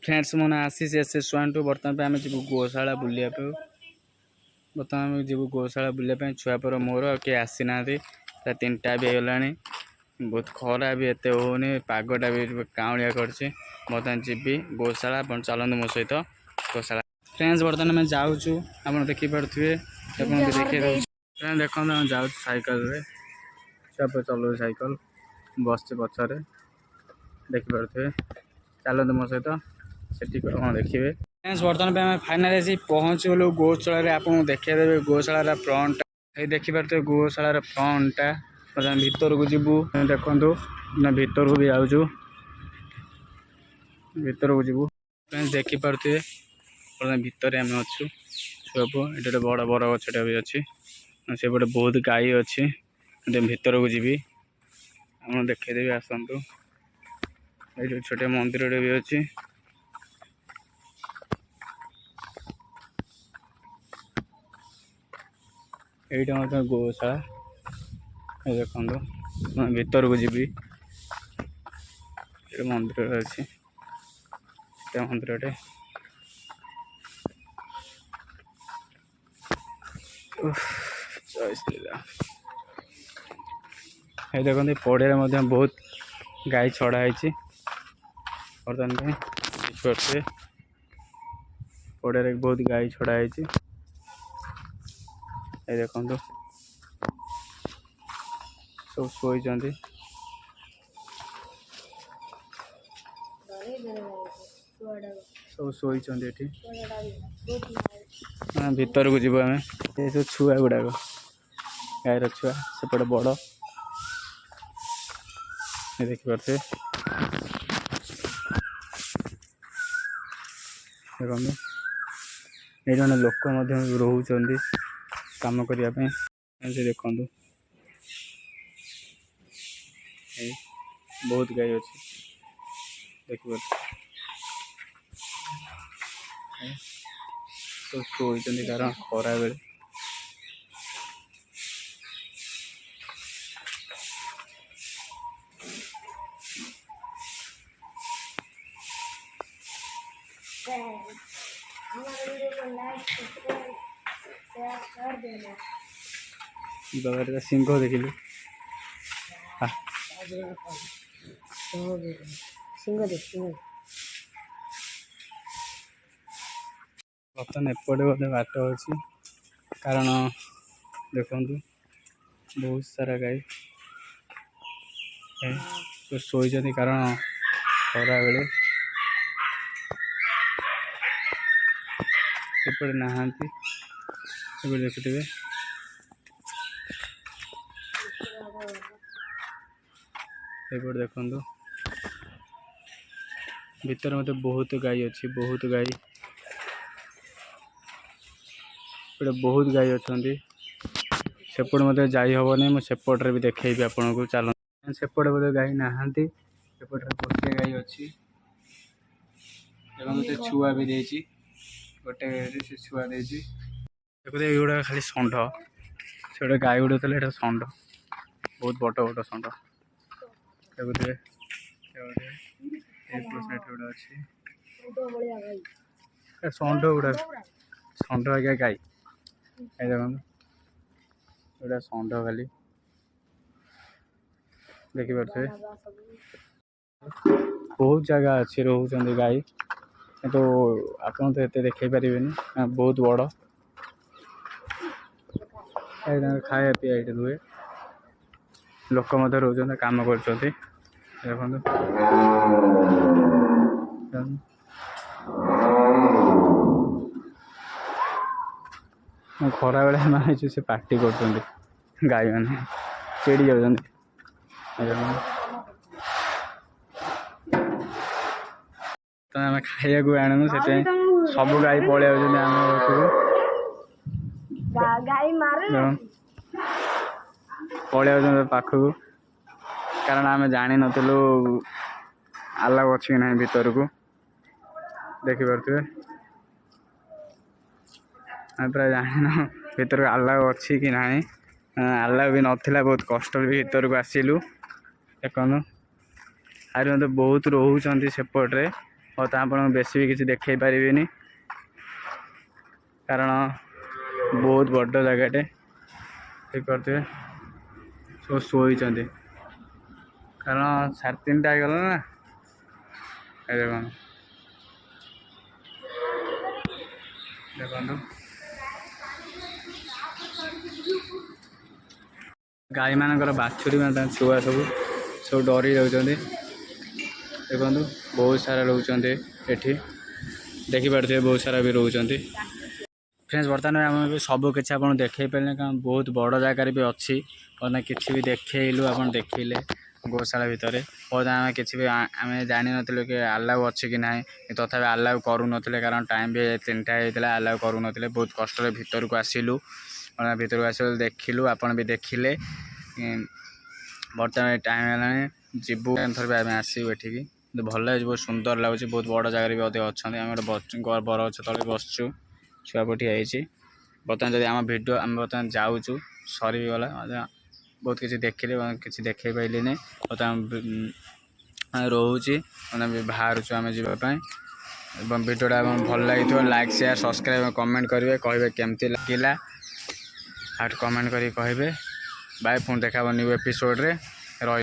Friends मैंने आशीष S to बर्तमान आम जी गोशाला बुलाया बर्तमान आम जी गोशाला बुलाया छुआ पर मोर किए आसीना 3टा भी होगा बहुत खरा भी एत होनी पागटा भी काउलिया कर बर्तमान जी गोशाला चलते मो सहित गोशाला फ्रेंड्स बर्तमान आम जाऊँ आप देखिपे देखे देखो आम जाऊँ सैकल चलो सैकल बस पचर देखिपे चलते मो सहित से कौन देखिए फ्रेंड्स बर्तमान पे आम फाइनाली पहुँच गलु गोशाला आपको देखिए गोशाला फ्रंट ये देखिपे गोशाला फ्रंटा बर्तमान भीतर को जीवु देखु ना भीतर को भी आउचु भीतर को जीवु फ्रेंड्स देखिपे बर्तमान भीतर आम अच्छु सब ये बड़ बड़ गछटा भी अच्छी से पटे बहुत गाई अच्छी भीतर को जीवी आप देखदेवी आसतु ये छोटे मंदिर भी अच्छी यहाँ गोशाला देखो भीतर को जीवी मंदिर अच्छी मंदिर जय श्री राम ये देखते पड़िया बहुत गाई छड़ाई बर्तमान पड़िया बहुत गाई छड़ाई ये देखो सब शोई सब शोई भीतर को जीव आम ये सब छुआ गुड़ाक गायर छुआ सेपटे बड़ देखिपे देखो ये जन लोक रोच कम करने देखु बहुत गाई अच्छी देखिए तो शोचती कारण खरा बेले बाबा सिंह देखिलु बर्तमान एपटे गोटे बाट अच्छी कारण देखु बहुत सारा गाई तो शोचती कारण खरा बेले एपटे नहांती देखुथे एपटे देखु भीतर मत बहुत गाई अच्छी बहुत गाई बहुत गाई अच्छा सेपट मत जाई हेनी मुझे सेपटे भी देखी आपन को चल सेपटे बोधे गाई नहांती सेपटे गोटे गाई अच्छी देखो छुआ भी देती गोटे से छुआ देती देखते ये खाली षंढ से गोटे गाई गुड़े थे षंढ बहुत बड़ बड़ षंढ देखते गोटे अच्छी षंढ गुड़ा षंढ आज्ञा गाई देखो गोटा षंढ खाली देखिपे बहुत जगह अच्छी रोच गाई तो आप देखे पारे बहुत बड़ खाया पीया ये रुए लोक रोच कम कर खरा बेले माने से पार्टी कर गाई मैंने चिड़ी जाऊँ तो आम खाया आणु से सब गाई पलि पलि पाखक कारण आम जानी नु आलाव अच्छी कि ना भीतर को देखिपे पूरा जान भीतर को आलाव अच्छी कि ना आलाव भी नाला बहुत कष्ट भी भीतर को आसिलु देखु आज बहुत रोच सेपटे ବର୍ତ୍ତମାନ ଆପଣଙ୍କୁ ବେଶୀ ବି କିଛି ଦେଖେଇ ପାରିବିନି କାରଣ ବହୁତ ବଡ଼ ଜାଗାଟେ ଦେଖିପାରୁଥିବେ ସବୁ ଶୋଇଛନ୍ତି କାରଣ 3:30 ହେଇଗଲା ନା। ଦେଖନ୍ତୁ ଦେଖନ୍ତୁ ଗାଈମାନଙ୍କର ବାଛୁରୀ ମାନେ ତାଙ୍କ ଛୁଆ ସବୁ ଡରି ଯାଉଛନ୍ତି। ଦେଖନ୍ତୁ ବହୁତ ସାରା ରହୁଛନ୍ତି ଏଠି ଦେଖିପାରୁଥିବେ ବହୁତ ସାରା ବି ରହୁଛନ୍ତି। फ्रेंड्स बर्तमान आम भी सब किसी आप देखई पारे कारण बहुत बड़ जगार भी अच्छी बर्तमान किसी भी देखलु आप देखले गौशाला भितर बहुत आम कि आम जान नु कि आलाउ अच्छी कि ना तथा आलाउ करूँ कारण टाइम भी 3टा होता आलाउ करूँ बहुत कष्ट भर को आसलु भर को आस देखलु आपड़ भी देखिले बर्तमान टाइम है जीवु थर भी आम आसू एठिकी भल लगे बहुत सुंदर लगुच बहुत बड़ जगार भी अधिक अच्छा आम गोटे बरगछ तले बसचु छुआ पटी आई बर्तमान जब आम भिड आम बर्तमान जाऊँ सरीगला बहुत किसी देखिले किसी देखे पाइले नहीं बर्तमान रोचे बाहर आम जावाई भिडियोटा भल लगी लाइक शेयर सब्सक्राइब कमेंट करेंगे कहे केमती लगिला हाट कमेंट करें बाय पुणी देखा न्यू एपिसोड रे।